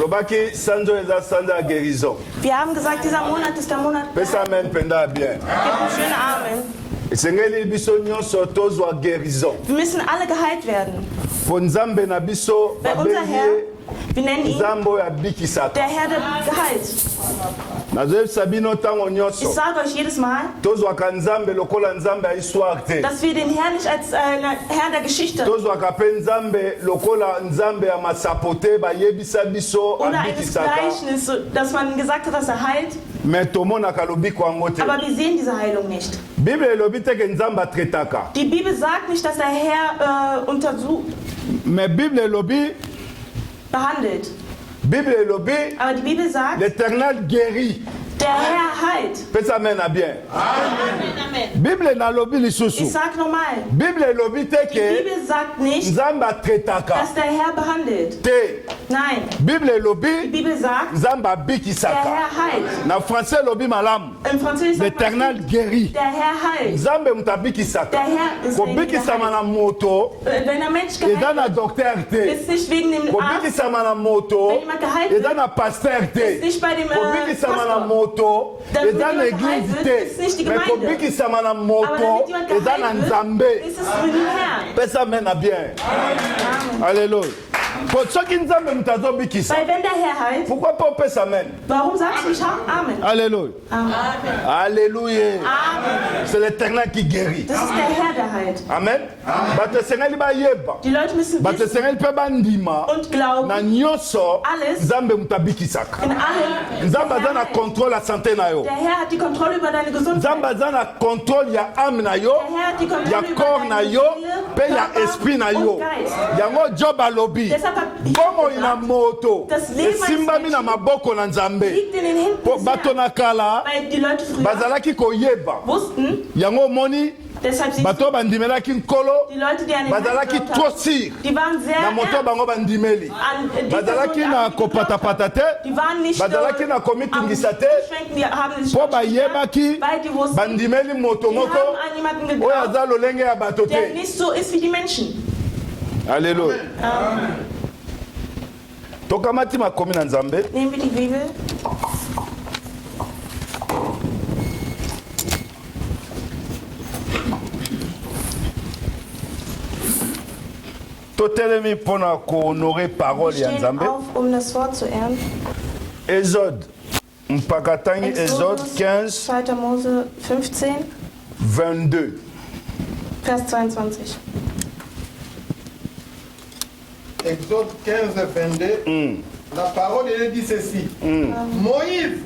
Lobaki sanzo eza sanza guérison. Wir haben gesagt, dieser Monat ist der Monat. Pesa amen penda bien. Gib einen schönen Amen. Esengeli biso nyonso tozwa guérison. Wir müssen alle geheilt werden. Po nzambe na biso Weil unser Herr, wir nennen ihn nzambo ya bikisaka. der Herr der geheilt. Nazoyebisa bino ntango Ich nyonso sage euch jedes Mal, tozwaka nzambe lokola nzambe ya histoire te. dass wir den Herrn nicht als Herr der Geschichte Tozwaka mpe nzambe lokola nzambe ya masapo te bayebisa biso oder eines abikisaka. Gleichnisses, dass man gesagt hat, dass er heilt, Me tomonaka lobiko yango te. aber wir sehen diese Heilung nicht. Bible elobi teke nzambe atretaka. Die Bibel sagt nicht, dass der Herr untersucht, Me Bible elobi behandelt. Bible elobi Aber die Bibel sagt, l'Éternel guérit. der Herr heilt. Pesa amen na bien. Amen. Bible nalobi lisusu. Ich sag nochmal, Bible elobi die teke Bibel sagt nicht, nzambe atretaka dass der Herr behandelt. te. Nein, Bible die elobi Bibel sagt, nzambe der abikisaka. Herr heilt. Na français elobi malamu. Im Französisch sagt man, L'Éternel guérit. der Herr heilt. Nzambe mutu abikisaka. Der Herr ist wegen der Kobikisama na moto Wenn der Mensch eza geheilt na wird, docteur te. ist nicht wegen dem Arzt, Kobikisama na moto wenn jemand geheilt eza wird, na pasteur ist te. nicht bei dem Kobikisama na Pastor. moto Damit eza na jemand église geheilt wird, te. ist nicht die Mais Gemeinde. kobikisama na Aber moto damit jemand eza na geheilt wird, nzambe. ist es für den Herrn. Pesa amen na bien. Amen. Alléluia. Po soki nzambe mutu azobikisa. Weil wenn der Herr heilt, Pourquoi pas opesa amen? warum sagst du nicht Amen? Alléluia. Amen. Alléluia. Amen. C'est l'Éternel qui guérit. Das ist der Herr, der heilt. Amen. Bato esengeli bayeba. Die Leute müssen Bato wissen esengeli mpe bandima und glauben, na nyonso Alles. nzambe mutu abikisaka. in allem, Nzambe der aza Herr na heilt. contrôle ya santé na yo. Der Herr hat die Kontrolle über deine Nzambe Gesundheit. aza na contrôle ya âme na yo, Der Herr hat die Kontrolle ya über corps na deine yo, Seele, mpe ya Körper esprit na und yo. Geist. Yango Job alobi. Deshalb hat Bomoi na gesagt, moto das Leben esimbami eines na maboko na Nzambe. liegt in den Händen Po des bato Herrn. na kala Weil die Leute früher bazalaki koyeba. wussten, Yango omoni deshalb sie bato bandimelaki nkolo die Leute, die an den Herrn bazalaki geglaubt trop haben, sir die waren sehr na moto ernst bango bandimeli. an die Bazalaki Person, na an die geglaubt kopatapata haben. te, Die waren nicht bazalaki na am komitungisa te, Umschwenken, die haben sich po bayebaki weil die wussten, bandimeli moto die moko haben an jemanden oyo geglaubt, aza lolenge ya bato der te. nicht so ist wie die Menschen. Alléluia. Tokamati makomi na Nzambe. Nehmen wir die Bibel. Totelemi mpona kohonorer Wir parole ya stehen Nzambe. auf, um das Wort zu ehren. Exode. Mpaka tangi Exode Exodus, 15, 2. Mose 15, 22. Vers 22. Exode 15, 22, la parole de Dieu dit ceci. Moïse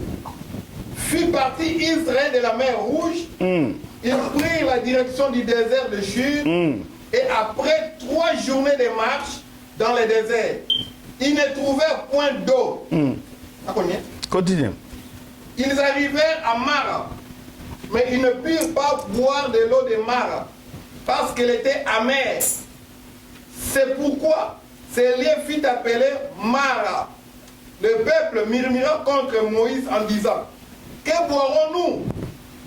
fit partie Israël de la mer Rouge. Ils prirent la direction du désert de Shur. Et après 3 journées de marche dans le désert, ils ne trouvèrent point d'eau. À combien? Continue. Ils arrivèrent à Mara, mais ils ne purent pas boire de l'eau de Mara, parce qu'elle était amère. C'est pourquoi ce lieu fut appelé Mara. Le peuple murmura contre Moïse en disant, que boirons-nous?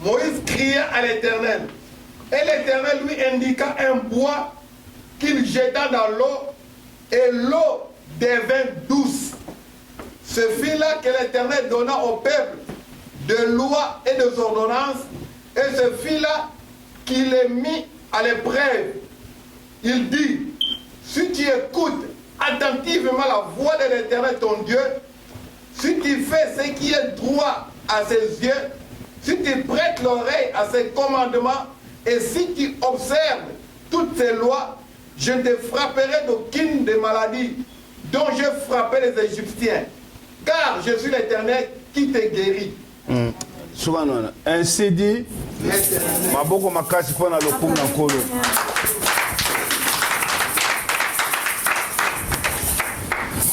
Moïse cria à l'Éternel. Et l'Éternel lui indiqua un bois qu'il jeta dans l'eau, et l'eau devint douce. Ce fut là que l'Éternel donna au peuple de lois et des ordonnances, et ce fut là qu'il les mit à l'épreuve. Il dit, si tu écoutes attentivement la voix de l'Éternel ton Dieu, si tu fais ce qui est droit à ses yeux, si tu prêtes l'oreille à ses commandements, et si tu observes toutes ces lois, je te frapperai d'aucune des maladies dont j'ai frappé les Égyptiens, car je suis l'Éternel qui te guérit. Souvent, ainsi dit, maboko makasi mpona lokumu na nkolo.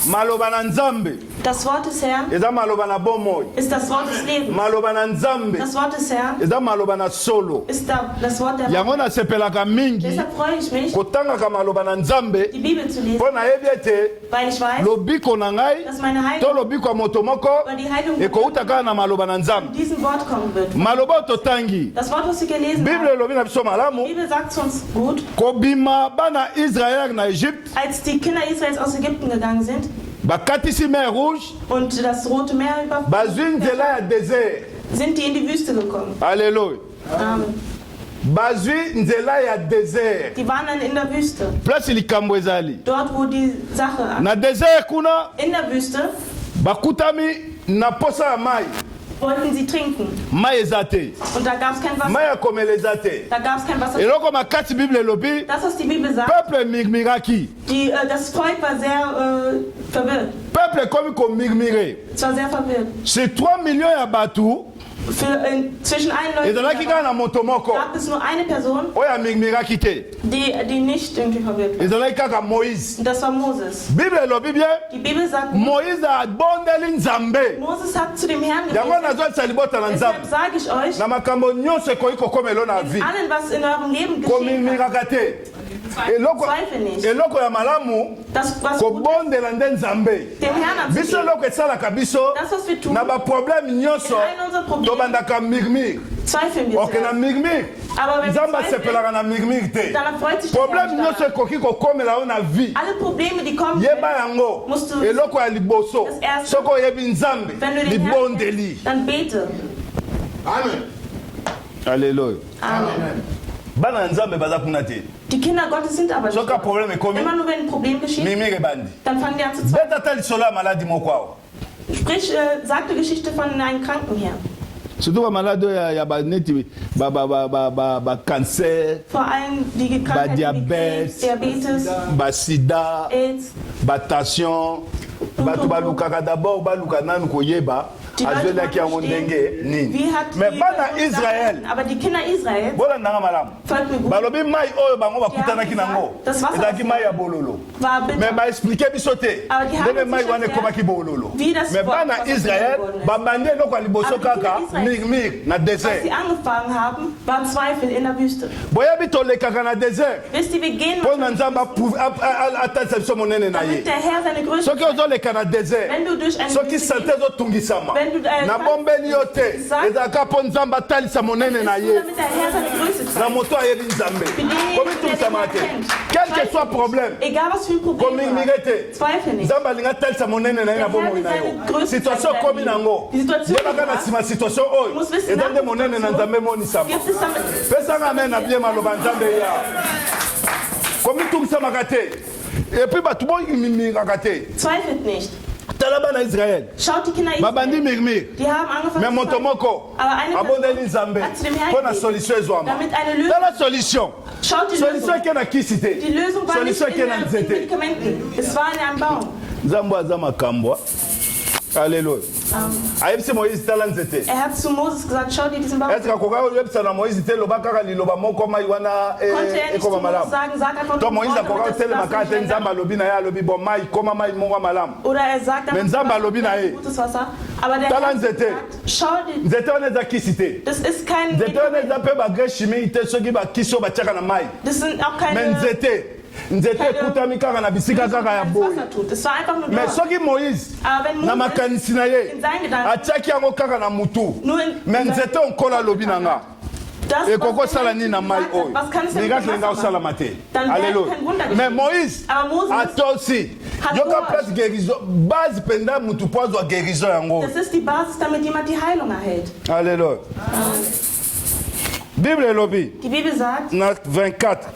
Maloba na Nzambe. Das Wort des Herrn Eza maloba na bomoi. ist das Wort des Lebens. Maloba na Nzambe. Das Wort des Herrn Eza maloba na solo. ist das Wort der Yango nasepelaka mingi Deshalb freue ich mich, kotangaka maloba na Nzambe die Bibel zu lesen, mpo nayebi ete weil ich weiß, lobiko na ngai dass meine to Heilung lobiko ya moto moko über die Heilung ekouta kaka na maloba na von Nzambe. diesem Wort kommen wird. Maloba oyo totangi Das Wort, was wir gelesen Bible haben, elobi na biso die malamu Bibel sagt zu uns gut, kobima bana Israel na Egypte als die Kinder Israels aus Ägypten gegangen sind, bakatisi mer rouge, und das Rote Meer über bazwi nzela ya désert. sind die in die Wüste gekommen. Alléluia. Amen. Bazwi nzela ya désert. Die waren dann in der Wüste. Place likambo ezali. Dort, wo die Sache Na désert kuna in der Wüste bakutami na posa ya mai. wollten sie trinken. Mai eza te. Und da gab es kein Wasser. Mai ya komela eza te. Da gab es kein Wasser. Eloko makati Bible elobi, Das, was die Bibel sagt, peuple mirmiraki. das Volk war sehr verwirrt. Peuple komi komirmire. Es war sehr verwirrt. C'est 3 millions ya batu Zwischen allen Leuten ezalaki kaka na moto moko gab es nur eine Person, oyo amirmiraki te. die nicht irgendwie verwirrt war. Ezalaki kaka Moïse. Und das war Moses. Bible elobi bien, Die Bibel sagt, Moïse abondeli Nzambe. Moses hat zu dem Herrn Yango gebetet. nazwalisa libota na Deshalb Nzambe. sage ich euch, Na makambo nyonso ekoki kokomela na vie. allen, was in eurem Leben geschehen hat, Komirmiraka te. Zweifel nicht. Eloko ya malamu Das, was gut kobondela nde Nzambe. ist, dem Herrn Biso anzugeben. eloko esalaka biso Das, was wir tun, na baproblème nyonso in allen unseren Problemen tobandaka mirmir. zweifeln wir Ok na sehr. mirmir. Aber wenn wir Nzambe zweifeln, asepelaka na mirmir te. dann freut sich der Problème Herr nyonso daran. ekoki kokomela yo na vie. Alle Probleme, die kommen, Yeba yango musst du, eloko ya liboso Das erste, soki oyebi Nzambe wenn du den Herrn libondeli. kennst, dann bete. Amen. Alléluia. Amen. Bana ya Nzambe baza kuna te. Die Kinder Gottes sind aber nicht Soki da. problème ekomi Immer nur, wenn ein Problem geschieht, mirmir ebandi. dann fangen die an zu zweifeln. Beta ta lisolo ya maladi moko awa. Sprich, sag die Geschichte von einem Kranken her. Surtout bamaladi oyo ya baneti bacancer, Vor allem die Krankheiten wie Diabetes. Krebs, Diabetes, basida, AIDS. batension. Bato balukaka d'abord baluka nanu koyeba Die Leute azwelaki yango wollen ndenge verstehen, nini. wie hat Mais die bana Person Israel gesagt, aber die Kinder Israels, bolandanga malamu folgt mir gut, balobi mai oyo bango bakutanaki Ja, nango das Wasser, ezalaki mai ya bololo. war bitter. Mais baexplike biso te Aber die haben ndenge mai sicher wana sehr, ekomaki bololo. wie das Mais bana Wasser Israel geworden ist. babandi eloko ya liboso Aber die Kinder kaka Israel, mirmir na Als désert. sie angefangen haben, war Zweifel in der Wüste. boyebi tolekaka na désert Wisst ihr, wir gehen mpo na nzambe atalisa biso monene na ye. damit der Herr seine Größe soki ozoleka na désert Wenn du durch eine soki Wüste sante gehst, ezotungisama wenn du nabombeli yo te ezalaka mpo nzambe atalisa monene na ye damit der Herr seine Größe na zeigt. moto ayebi nzambe komitungisama te quel que soit problème Egal was für ein Problem du komirmire hast, te zweifel nicht. nzambe alingi atalisa monene na ye na bomoi na yo situation komi nango yebaka na nsima situation oyo eza nde monene na nzambe emonisama Gibt es damit, pesanga amen na bie maloba nzambe ya komitungisamaka te epuis bato bomimiraka te zweifelt nicht. tala bana israel Schaut die Kinder babandi Israel. mirmir Die haben angefangen me zu moto zweifeln. moko Aber eine abondeli Person nzambe hat zu dem Herrn mpo na gebeten, solution ezwama damit eine Lösung. tala solution Schaut die solution Lösung. eke na kisi te Die Lösung war nicht solution eke na in den nzete Medikamenten. Es war in einem Baum. nzambe aza makambo alleluya ayebisi moïse tala nzete Er hat zu Moses gesagt, schau dir diesen Baum an. eske akoka oyebisa na moïse te loba kaka liloba moko mai wana Konnte er nicht zu ekoma Moses malamu sagen, sag einfach to nur moïse Wort, akoka damit otelema das kaka te nicht nzambe alobi na ye alobi bo mai koma mai moko ya malamu Oder er sagt Mais Nzambe alobi na ye. gutes Wasser. Aber der Tala Herr nzete. sagt, schau dir, nzete wana eza kisi te das ist kein nzete wana eza mpe bagre chimie te soki bakisi oyo batiaka na mai das sind auch me keine nzete ekutami kaka na bisika kaka ya das boye Wasser tut. Es war einfach nur me dort. soki moïse Aber wenn na Moses makanisi na ye in seinen Gedanken atiaki yango kaka na mutu nur in me nzete onkola alobi na nga das, ekoko was der osala Herr nini na mai gesagt hat, oyo was kann es denn mit ninga dem kelenga Wasser osalama machen? te Dann wäre alleluya kein Wunder me geschehen. moïse Aber Moses atosi hat yoka gehorcht. place guérison base mpenza mutu mpo azwa guérison yango Das ist die Basis, damit jemand die Heilung erhält. alleluya bible elobi Die Bibel sagt, na 24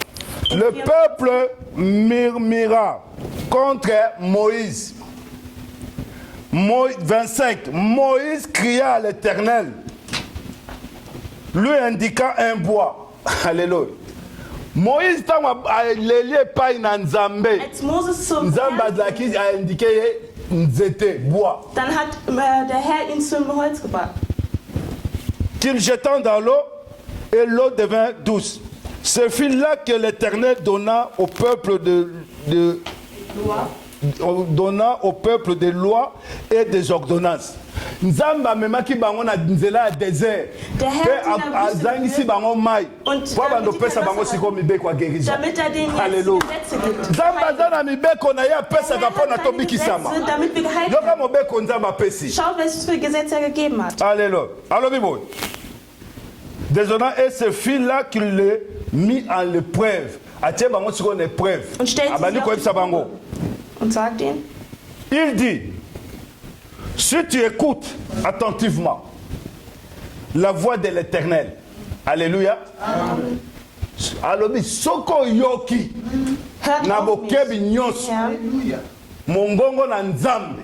le peuple murmura contre Moïse. 25 Moïse cria à l'Éternel, lui indiquant un bois. Alléluia. Moïse ntango aleli epai na nzambe als Moses zum nzambe Herrn, azalaki aindike ye nzete bois dann hat der Herr ihn zum Holz gebracht. qu'il jetant dans l'eau et l'eau devint douce. Ce fut là que l'Éternel donna au peuple donna au peuple des lois et des ordonnances. Nzamba amemaki bango na nzela ya désert Der Herr mpe hat in der Wüste azangisi bango mai Und po bando damit die pesa bango Wasser sikoyo mibeko ya guérison. Damit er denen jetzt die Halleluja. Gesetze gibt. Nzambe aza na mibeko na ye apesaka mpo na tobikisama. Gesetze, damit wir geheilt Yoka werden. mobeko nzambe apesi. Schaut, was für Gesetze er gegeben hat. Alléluia. Alobi boy. Désormais, et ce fil-là qu'il le mit en l'épreuve. Atie bango sikoyo na épreuve. Und stellt Abandi sie auf koyebisa die bango. Probe. Und sagt ihnen, Il dit, si tu écoutes attentivement la voix de l'Éternel, alléluia, alobi soko yoki na bokebi nyonso mongongo na nzambe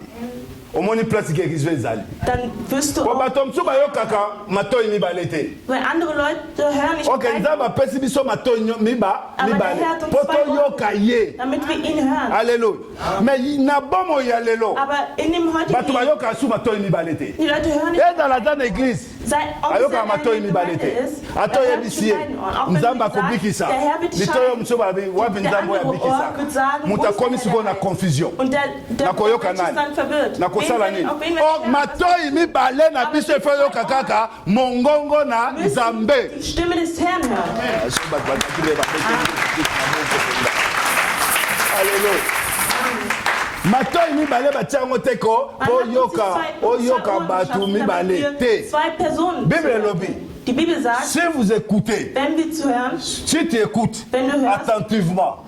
omoni place guérison ezali. Dann wirst du po auch, bato mosusu bayokaka matoi mibale te. weil andere Leute hören nicht Ok, rein, nzambe apesi biso matoi mibale uns po zwei toyoka ye. damit wir ihn hören. Alléluia. Mais na bomo ya lelo Aber in dem heutigen bato Leben, bayokaka su matoi mibale te. die Leute hören nicht, Et dans la grande église ob es ayokaka in matoi einer mibale Gemeinde te. ist, Ato er hört yebisi zu ye beiden Ohren. Auch wenn nzambe du sagst, akobikisa der Herr wird litoyo scheiden. mosusu babi wapi Der nzambe oyo andere Ohr wird sagen, abikisaka moto wo ist akomi der sikoyo na Herr? confusion Und der nakoyoka Mensch ist nani dann verwirrt. nakosala Wen nini soll- auf wen or will ich hören? matoi mibale na biso efo yoka kaka mongongo na nzambe. Die Stimme des Herrn hören. Alléluia. Matoi mibale batia yango te ko Man po hat yoka sich oyoka Ohren bato geschaffen, damit mibale wir te. zwei Personen Bible zuhören. elobi Die Bibel sagt, si vous écoutez, wenn wir zuhören, si tu écoutes Wenn du hörst, attentivement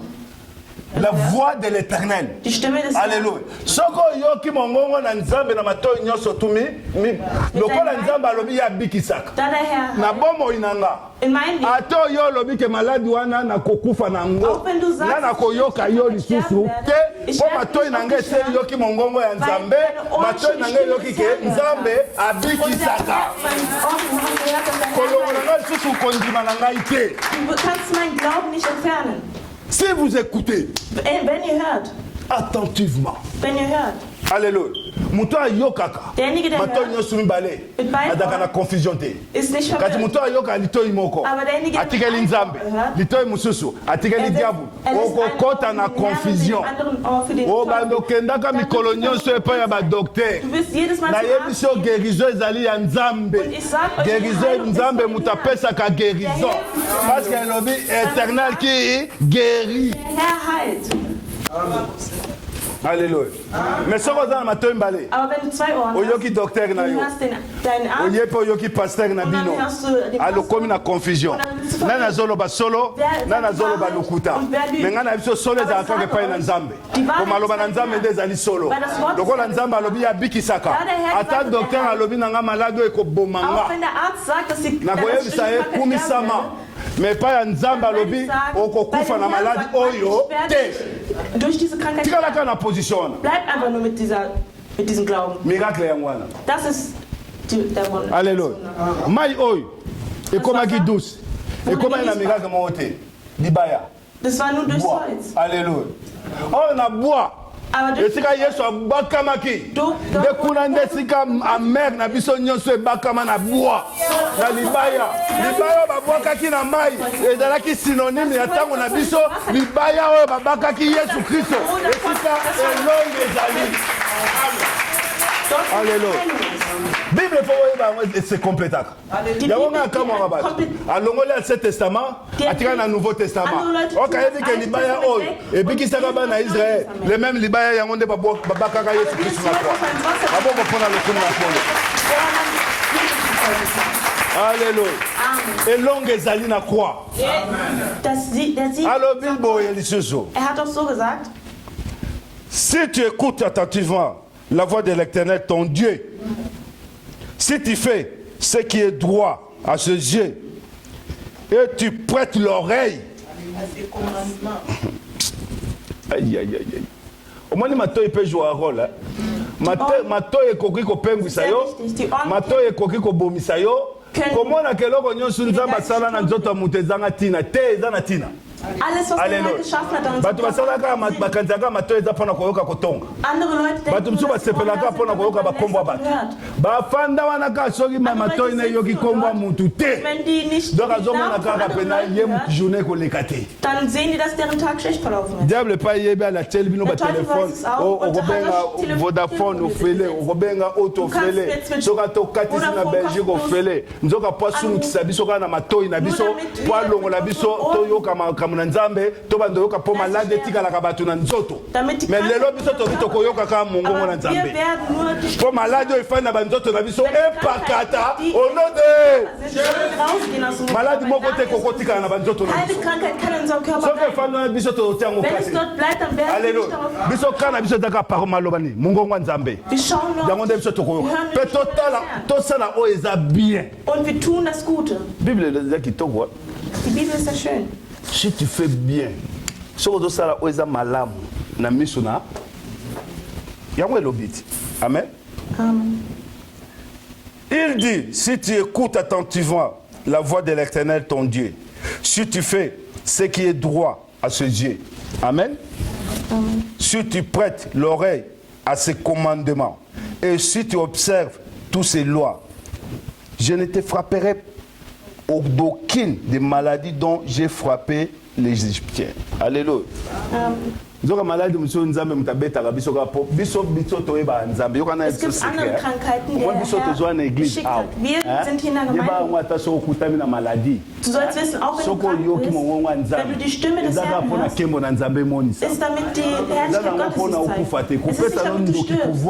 la voix de l'Éternel. die Stimme des Herrn, Alléluia. Soko yoki mongongo na nzambe na matoi nyonso tumi lokola nzambe alobi ya bikisaka da der Herr na bomoi nanga in meinem Leben, ato yo olobi ke maladi wana nakokufa nango Auch wenn du sagst, nga nakoyoka yo lisusu te mpo matoi na ngai eseli yoki mongongo ya nzambe matoi na ngai eyoki ke nzambe abikisaka kolongo na ngai lisusu kondima na ngai te. du kannst meinen Glauben nicht entfernen. Si vous écoutez Wenn ihr hört, attentivement, wenn ihr hört, alléluia, moto ayokaka Derjenige, der matoi hört, nyonso mibale mit beiden adaka na Ohren, confusion te. ist nicht Kati verwirrt. moto ayoka litoi moko Aber derjenige, der atikeli mit nzambe einem Ohr hört, litoi mosusu atikeli diabu okokota na confusion. O bando okendaka mikolo nyonso epai ya badokter Du bist jedes Mal zum nayebi Arzt so guérison ezali ya nzambe. und ich sag euch, die Guérison Heilung ist nzambe von moto Herrn. apesaka guérison parce que elobi éternel qui guérit. Der Herr heilt. Alléluia. Mais soko oza na matoi mbale Aber wenn du zwei Ohren oyoki hast, docteur na du yo hörst deinen Arzt, oye mpe oyoki pasteur na und dann bino hörst du den alokomi na confusion nani azoloba solo nani azoloba lokuta me ngai na biso solo ezalaka kaka epai na nzambe po maloba na nzambe nde ezali solo lokola nzambe alobi abikisaka ata docteur alobi na ngai maladi oyo ekoboma auch nga wenn der Arzt sagt, dass sie nakoyebisa ye kumisama me epai ya nzambe alobi okokufa na maladi oyo te. durch diese Krankheit tikalaka na position wana bleib einfach nur mit diesem Glauben. miracle yango wana. Das ist der Wunder. Alléluia. Mai oyo ekomaki douce ekomaki na miracle moko te libaya Das war nur durchs bois. Holz. Alléluia. Oyo na bois Aber durch esika yesu abakamaki nde kuna nde esika amere na biso nyonso ebakama na bois na libaya libaya oyo babwakaki na mai ezalaki synonyme ya ntango na biso libaya oyo babakaki yesu kristo esika elongo ezali. Alléluia. Bible fo oyeba yango esekompletaka yango ngai akamwaka bato alongoli ancien testament atikali na nouveau testament okayebi ke libaya oyo ebikisaka bana ya israel le même libaya yango nde babakaka yesu kristu na croix baboko mpona lokumu na polo. Alléluia. elongo ezali na croix der Sieg. alobi boye lisusu Er hat doch so gesagt, si tu écoutes attentivement la voix de l'Éternel ton Dieu, si tu fais ce qui est droit à ses yeux et tu prêtes l'oreille. Aïe, aïe, aïe, aïe. Au moins, matoi peut jouer un rôle. Matoi est coquille ko pengwisa yo. Matoi est coquille ko bomisa yo. Comment on a keloko nyonso nzamba sala na nzoto mutezanga tina te ezana tina. alles, was der Herr geschaffen hat, an Bato basalaka bakanzaka matoi eza mpona koyoka kotonga. andere Leute Bato denken, mosusu dass sie basepelaka mpona koyoka bakombo ya bato bafanda wana kaka soki matoi na eyoki kombo ya mutu te wenn die nicht donc die azomona Namen von kaka anderen mpena Leuten ye hören, journée ekoleka te. dann sehen die, dass deren Tag schlecht verlaufen ist. Diable epai yebi alatieli bino batelefone okobenga vodafone ofele okobenga auto ofele soki atokatisi na belgique ofele nzoka po asungikisa biso kaka na matoi na biso po alongola biso toyoka makambo makambo na nzambe to bando yoka po malade tika la kabatu na nzoto mais lelo biso to bito koyoka ka mongongo na nzambe po malade ifanya na banzoto na biso epakata au nom de malade moko te kokotika na banzoto na biso soki ifanya biso to tiango kasi alléluia biso kana biso taka par malobani mongongo nzambe yango nde biso to koyoka pe totala to sala o eza bien und wir tun das Gute. Bible est kitoko. Die Bibel ist sehr schön. Si tu fais bien, so do sala o eza malamu na misuna. Yango elobiti. Amen. Amen. Il dit, si tu écoutes attentivement la voix de l'Éternel ton Dieu, si tu fais ce qui est droit à ses yeux. Amen. Amen. Si tu prêtes l'oreille à ses commandements et si tu observes toutes ses lois, je ne te frapperai d'aucune des maladies dont j'ai frappé les Égyptiens. Alléluia. Zoka maladi mso nzambe mutabeta kabisa kapo biso toeba nzambe yokana es gibt andere Krankheiten der biso tozwa na église Herr wir sind hier in der Gemeinde. Yeba ngata so kutami na maladi. Du sollst wissen, auch wenn du krank bist, wenn du die Stimme des Herrn hörst, ist damit die Herrlichkeit Gottes gezeigt. Es ist nicht damit du stirbst.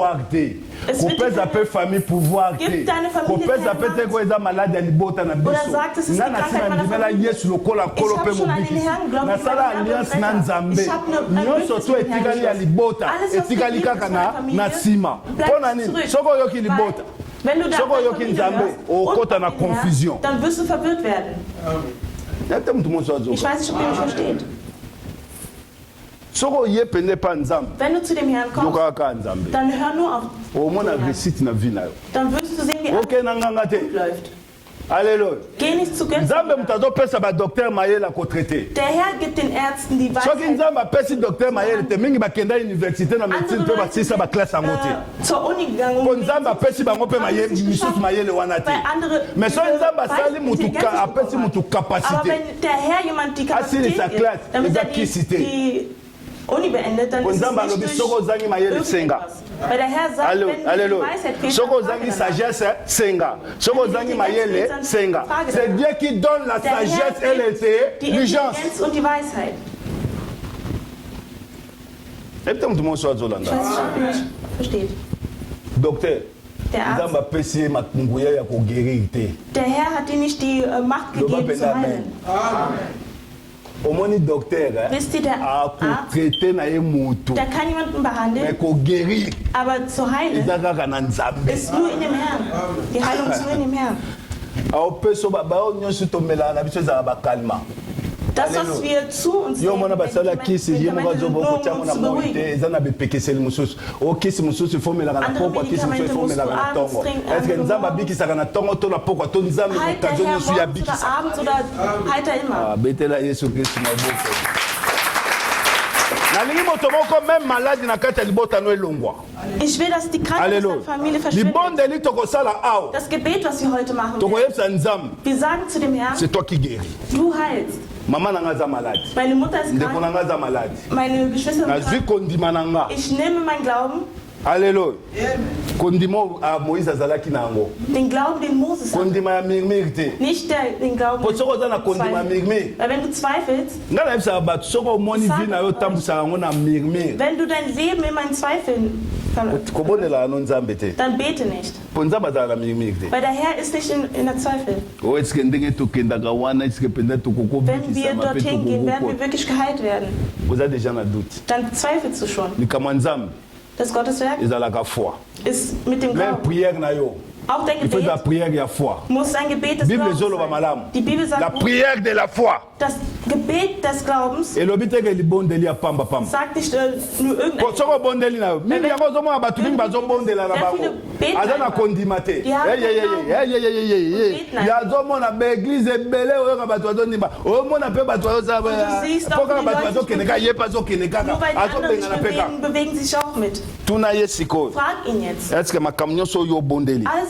Es wird gibt deine Familie oder sagt, es ist die Krankheit meiner Familie. Ich habe schon an den Herrn geglaubt, ich habe soto etikali ya libota etikali kaka na nsima mpona nini soko oyoki libota soko oyoki nzambe okota na confusion dann wirst du verwirrt werden. Yate mtu mmoja azo Ich weiß nicht, ob ihr mich versteht. soko ye pende pa nzambe Wenn du zu dem Herrn kommst, yokaka nzambe dann hör nur auf. omona réussite na vie na yo Dann wirst du sehen, wie okay na nganga te alles läuft. Alléluia. Geh nicht zu Götzen. Nzambe mutazo pesa ba docteur Mayele ko traiter. Der Herr gibt den Ärzten die Soki Weisheit. nzambe pesi docteur Mayele te mingi bakenda université na médecine pe basisa ba classe en moté. Zur Uni gegangen. Ko nzambe pesi bango pe Mayele misusu Mayele wana te. Mais so nzambe sali mutu ka apesi mutu capacité. Aber wenn der Herr jemand die Kapazität gibt, damit er die Uni beendet, dann ist es nicht durch irgendetwas. Weil der Herr sagt, wenn du die Weisheit kriegst, Soko zangi sagesse senga. Soko zangi mayele senga. C'est Dieu qui donne la sagesse et l'intelligence. Die Intelligenz und die Weisheit. Est-ce que tout le monde soit zolanda? Ich weiß nicht, ob ihr mich versteht. Docteur. Der Arzt. Der Herr hat dir nicht die Macht gegeben zu heilen. Omoni docteur, Wisst ihr, der Arzt, der kann jemanden behandeln, aber zu heilen ist nur in dem Herrn. Die Heilung ist nur in dem Herrn. Das, was wir zu uns nehmen, abends oder heiter immer. Ich will, dass die Krankheit der Familie verschwindet. Das Gebet, was wir heute machen, wir sagen zu dem Herrn, du heilst. Meine Mutter ist krank. Meine Geschwister sind krank. Ich nehme meinen Glauben. Alléluia. Kondimo a Moïse azalaki nango. Den Glauben, den Moses hat. Kondima ya mirmirte. Nicht den Glauben. Weil wenn du zweifelst, wenn du dein Leben immer in Zweifeln verläufst, dann bete nicht. Weil der Herr ist nicht in der Zweifel. Wenn wir dorthin gehen, werden wir wirklich geheilt werden. Dann zweifelst du schon. Das Gotteswerk ist mit dem Glauben. Auch dein Gebet muss ein Gebet des Glaubens sein. Die Bibel sagt, das Gebet des Glaubens sagt nicht nur irgendetwas. Bewegen sich auch mit. Frag ihn jetzt. Alles,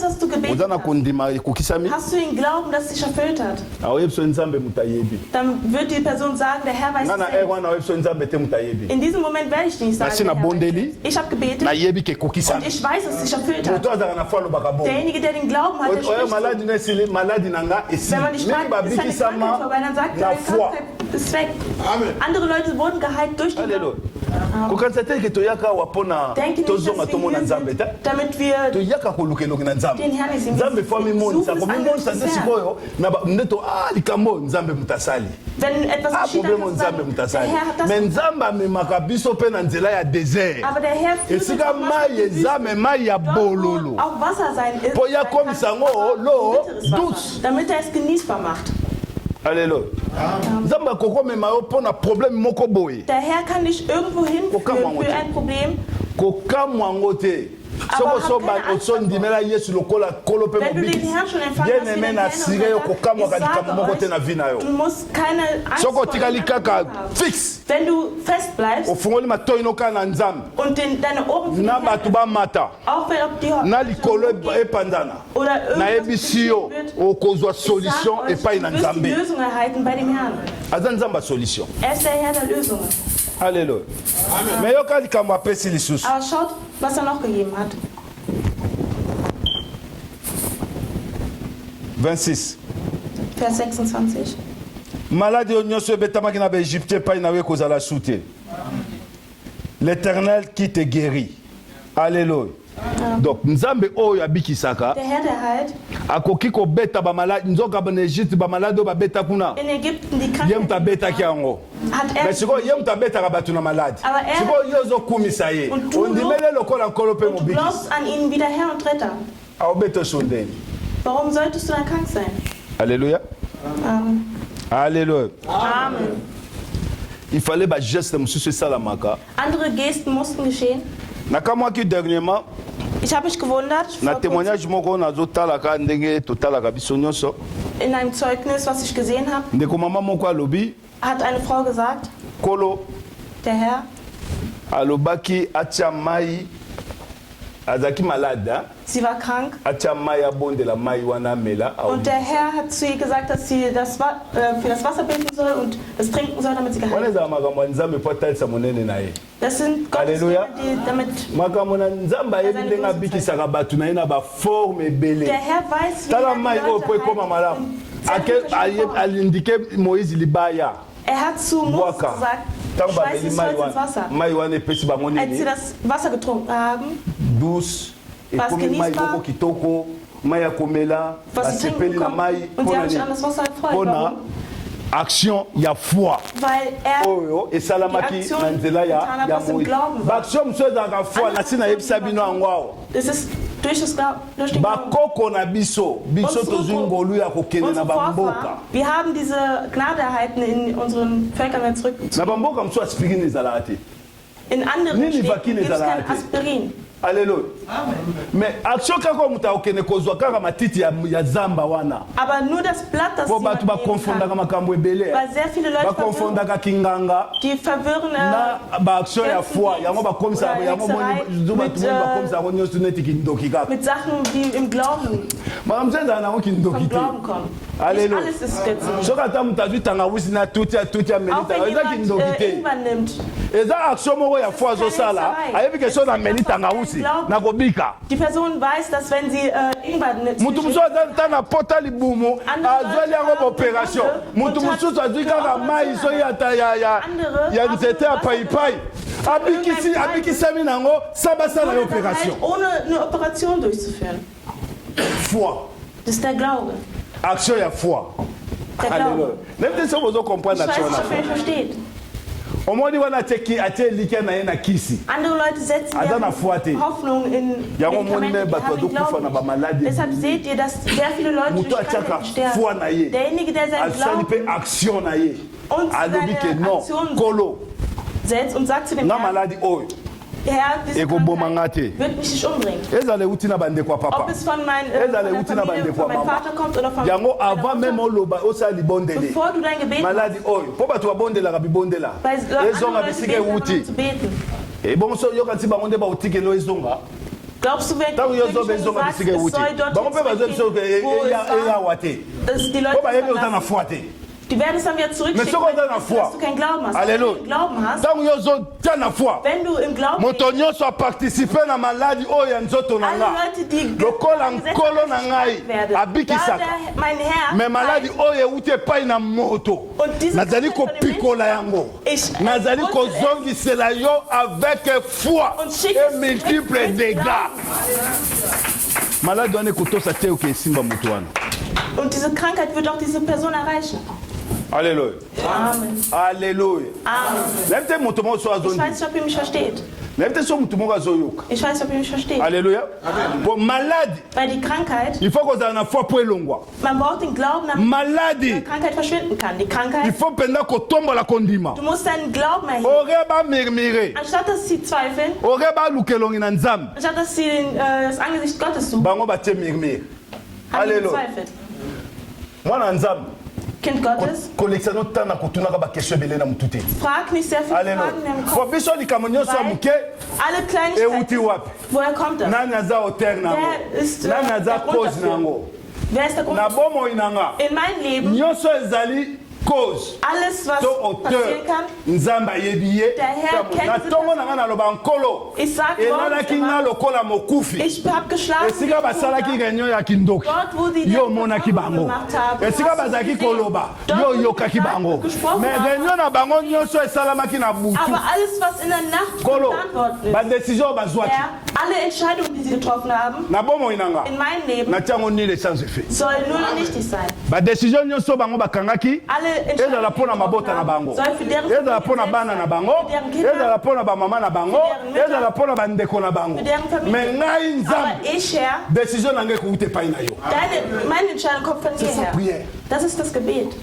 was du gebetet hast, hast du den Glauben, dass es sich erfüllt hat? Dann wird die Person sagen, der Herr weiß es. In diesem Moment werde ich nicht sagen, ich habe gebetet und ich weiß, dass es sich erfüllt hat. Derjenige, der den Glauben hat, der spricht so. Wenn man dich fragt, ist eine Krankheit vorbei, dann sagt er, ist weg. Amen. Andere Leute wurden geheilt durch den Glauben. Denke nicht, dass wir hier damit wir den Herrn sehen. Wenn etwas geschieht, der Herr hat das. Aber der Herr führt uns auch Wasser sein ist, damit er es genießbar macht. Alléluia. Der Herr kann dich irgendwo hinführen für ein Problem. Aber wenn du den Herrn schon empfangen hast, du musst keine Angst haben. Wenn du fest bleibst und deine Ohren auch wenn ob die oder irgendwas wird, du wirst die Lösung erhalten bei dem Herrn. Er ist der Herr der Lösungen. Alléluia. Aber schaut, was er noch gegeben hat. 26. Vers 26. L'Éternel qui te guérit. Alléluia. Donc nzambe oyo abikisaka der Herr der heilt akoki kobeta ba malade nzoka ba Egypte ba malade ba beta kuna in Ägypten die Krankheit yem tabeta kiango mais siko yem tabeta batu na malade siko yozo kumisa ye ondimele lokola nkolo pe mobiki du glaubst an ihn wie der Herr und Retter aobeto sondeni warum solltest du dann krank sein? Alléluia. Amen. Alléluia. Amen. Il fallait ba geste mususu salamaka andere Gesten mussten geschehen. Nakamwaki dernièrement ich habe mich gewundert na témoignage moko nazotalaka ndenge totalaka biso nyonso in einem Zeugnis was ich gesehen habe ndeko mama moko alobi hat eine Frau gesagt kolo der Herr alobaki atia mai azaki malade sie war krank atia mai abondela mai wana mela und der Herr hat zu ihr gesagt dass sie das für das Wasser beten soll und das trinken soll damit sie geheilt wird. Das sind Gottes Dinge, die damit der Herr weiß wie er hat zu Mose gesagt schmeiß das Holz ins Wasser als sie das Wasser getrunken haben war es genießbar was sie trinken konnten und sie haben sich an das Wasser gefreut. Action ya foi weil er et salamaki na nzela ya Moïse action msoza ka foi na sina yebisa bino angwao das ist durch das durch den bakoko na biso tozungolu ya kokende na bamboka wir haben diese Gnade erhalten in unseren Völkern mehr zurück na bamboka mso aspirin ezalati in anderen Städten gibt es kein Aspirin. Alléluia. Mais action kako muta okene kozwa kaka matiti ya zamba wana. Aber nur das Blatt das sie ba confondaka makambo ebele. Weil sehr viele Leute ba confondaka kinganga. Die verwirren na ba action ya foi yango ba komisa yango moni ba komisa ko nyosu neti kindoki kaka. Mit Sachen die im Glauben. Mama mzenza na kindoki te. Alléluia. Alles ist göttlich. Soka tamu tazita na wisina tutia melita. Eza kindoki te. Eza action moko ya foi zo sala. Ayebi ke so na melita na die Person weiß, dass wenn sie irgendwann ohne eine Operation durchzuführen. Foi. Das ist der Glaube. Action ya foi. Der Glaube. Ich weiß nicht, ob ihr versteht. Andere Leute setzen Hoffnung in Medikamente, die haben Glauben. Deshalb seht ihr, dass sehr viele Leute durch Krankheiten sterben. Derjenige, der seinen Glauben und seine Aktion setzt und sagt zu dem Herr, diese Krankheit wird mich nicht umbringen. Ob es von meinem Vater kommt oder von meinem Vater. Bevor du dein Gebet machst. Weil Leute beten, zu beten. Glaubst du wirklich, wenn du sagst, es soll dort dass die Leute Die werden es dann wieder zurückschicken, Mais dass du keinen Glauben hast. Alléluia. Wenn du Glauben hast, wenn du im Glauben moto nyonso a participer na maladie oyo ya nzoto na nga lokola nkolo na ngai abikisaka me maladi oyo euti epai na moto nazali kopikola yango nazali kozongisela yo avec foi et multiple dégâts maladi wana ekotosa te oke esimba moto wana. Und diese Krankheit wird auch diese Person erreichen. Alléluia. Amen. Alléluia. Amen. Ich weiß nicht, ob ihr mich versteht. Ich weiß nicht, ob ihr mich versteht. Alléluia. Pour maladie. Weil die Krankheit, il faut qu'on ait une foi pour elongwa. Man braucht den Glauben, damit maladie. Die Krankheit verschwinden kann. Die Krankheit, il faut penda ko tomba la kondima. Du musst deinen Glauben erheben. Oreba murmurer. Anstatt dass sie zweifeln. Oreba lukelongi na nzambe. Anstatt dass sie das Angesicht Gottes suchen. Bango batie murmurer. Alléluia. Mwana nzambe. Kind Gottes. Frag nicht sehr viele Fragen im Kopf. Alle Kleinigkeiten. Woher kommt das? Wer ist der Grund dafür? Wer ist der Grund? In meinem Leben. Cause. Alles, was passieren kann, der Herr kennt diese Person. Ich sage ich habe geschlafen. Dort, wo die gemacht haben, aber alles, was in der Nacht geplant worden ist, alle Entscheidungen, die sie getroffen haben, in meinem Leben, soll nur noch nichtig sein. Alle ezala pona mabota na bango ezala pona bana na bango ezala pona ba mama na bango ezala pona bandeko na bango mais ngai nzambe décision na ngai ko ute pai na yo. Meine Entscheidung kommt von dir her. Das ist das Gebet.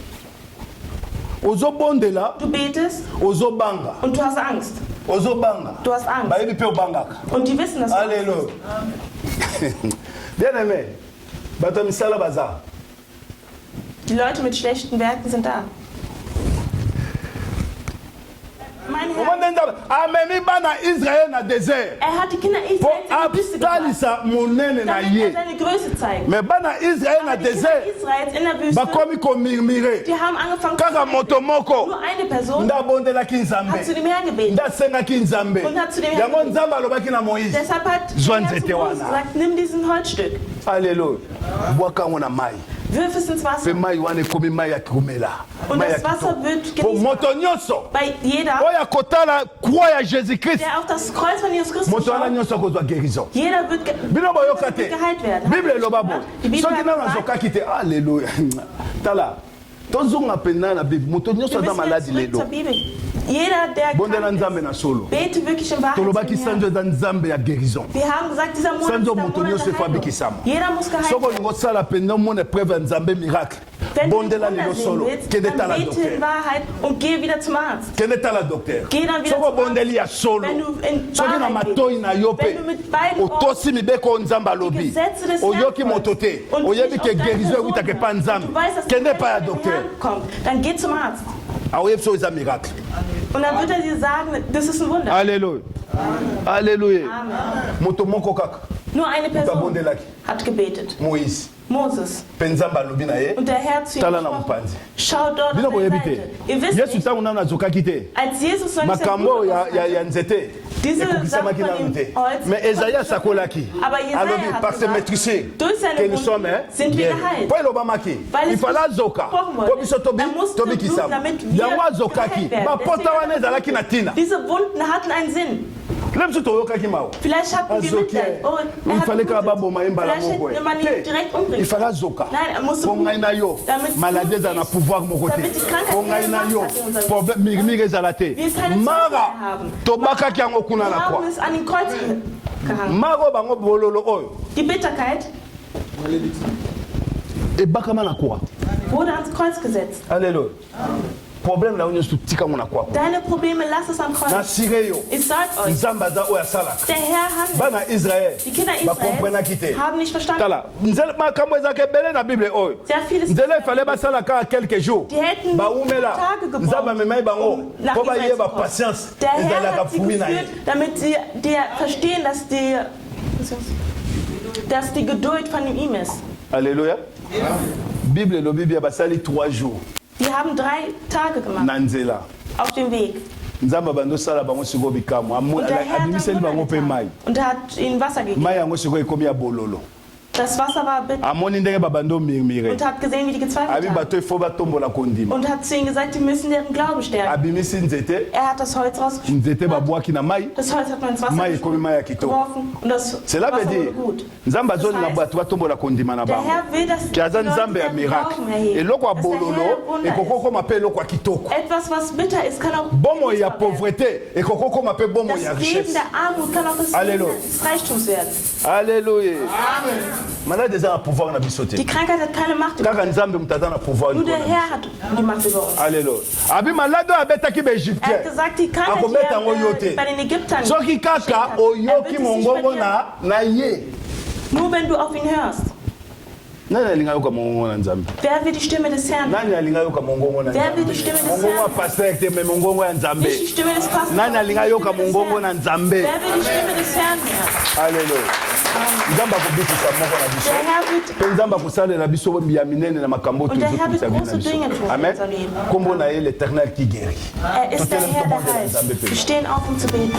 Ozobondela, du betest ozobanga und du hast Angst. Ozobanga, du hast Angst. Bayebi pe obangaka. Und die wissen das. Alléluia. Bien aimé. Bato misala bazar. Die Leute mit schlechten Werken sind da. Mein Herr, er hat die Kinder Israels in die Wüste gebracht, damit er seine Größe zeigt. Mais bana Israël na désert, in der Wüste, die haben angefangen zu nur eine Person hat zu dem Herrn gebeten und hat zu dem Herrn gebeten. Deshalb hat Mose gesagt, nimm diesen Holzstück. Alléluia. Wirf es ins Wasser. Und das Wasser wird genießt. Bei jeder, der auf das Kreuz von Jesus Christus schaut, jeder wird geheilt werden. Die Bibel hat gesagt, Alléluia. jeder, der bete wirklich in Wahrheit. Wir haben gesagt, dieser Monat ist der Monat der Heilung. Jeder muss geheilt werden. Wenn du Wunder sehen willst, dann bete in Wahrheit und geh wieder zum Arzt. Geh dann wieder zum Arzt. Wenn du in Wahrheit bist, wenn du mit beiden Ohren die Gesetze des Herrn und nicht auf deine Person hörst, du weißt, dass der Herr kommt, dann geh zum Arzt. Und dann wird er dir sagen, das ist ein Wunder. Alléluia. Alléluia. Amen. Nur eine Person hat gebetet. Moses. Und der Herr zu ihm gesprochen. Schau dort auf die Seite. Ihr wisst nicht, als Jesus noch nicht diese Sache von dem Holz, aber Jesaja hat gesagt, durch seine Wunden sind wir geheilt. Weil es gesprochen wurde, dann musste Blut, damit wir geheilt werden. Diese Wunden hatten einen Sinn. Vielleicht hatten wir Mitleid. Oh, vielleicht hätte man ihn direkt umbringen. Nein, er musste damit die Krankheit wir es keine Zeit haben. Wir haben es an den Kreuz gehangen. Die Bitterkeit wurde ans Kreuz gesetzt. Alléluia. Deine Probleme, lass es am Kreuz. Ich sag euch, der Herr handelt. Die Kinder Israels haben nicht verstanden. Sehr vieles. Die hätten Tage gebraucht, um nach Israel zu kommen. Der Herr hat sie geführt, damit sie verstehen, dass die Geduld von ihm ist. Alléluia. Bible, le Bible, basali 3 jours. Die haben 3 Tage gemacht. na nzela auf dem Weg. nzamba bandosala bango siko bikamo abimiseli bango mpe mai und er hat ihnen Wasser gegeben. mai yango siko ekomi ya bololo. Das Wasser war bitter. Amoni ndenge babando mirmire. Und hat gesehen, wie die gezweifelt Abi bato haben. ifo batombola kondima. Und hat zu ihnen gesagt, die müssen deren Glauben stärken. Abimisi nzete. Er hat das Holz rausgeschmissen. Nzete babwaki na mai. Das Holz hat man ins Wasser geworfen und das Cela veut Wasser dire, wurde gut. Nzamba zone na bato batombola kondima na bango. Der Herr will, dass die Kaza Leute nzambe ya ihren miracle. Glauben erheben. Eloko ya Das ist der bololo Herr Wunder ekoko koma pe eloko ya ist. kitoko. Etwas, was bitter ist, kann auch Bomo ya fruchtbar werden. pauvreté ekoko koma pe bomo ya Das Leben richesse. der Armut kann auch das Leben des Reichtums werden. Alléluia. Amen. Malade eza na pouvoir na biso te. Die Krankheit hat keine Macht über Kaka nzambe mutaza na pouvoir. uns. Nur der Herr hat die Macht über uns. Alléluia. Abi malade abetaki ba Er Égyptien. hat gesagt, die Krankheit, die er bei den Ägyptern soki kaka oyoki mongongo na ye. Nur wenn du auf ihn hörst. Nani alinga yoka mongongo na nzambe? Wer will die Stimme des Herrn? Nani alinga yoka mongongo na nzambe? Wer will die Stimme des mongongo Herrn? wa pasteur te me mongongo ya nzambe. Nicht die Stimme des Pastors. Nani alinga yoka mongongo na nzambe? Wer will die Stimme des Herrn hören? Alléluia. Nzamba kubikisa moko na biso. Der Herr wird Pe nzamba kusalela biso ya minene na makambo und der Herr wird tuzo große Dinge tun in Amen. unser Leben. Kombo na ye l'Éternel qui guérit. Er ist der Herr, der heilt. Wir stehen auf, um zu beten.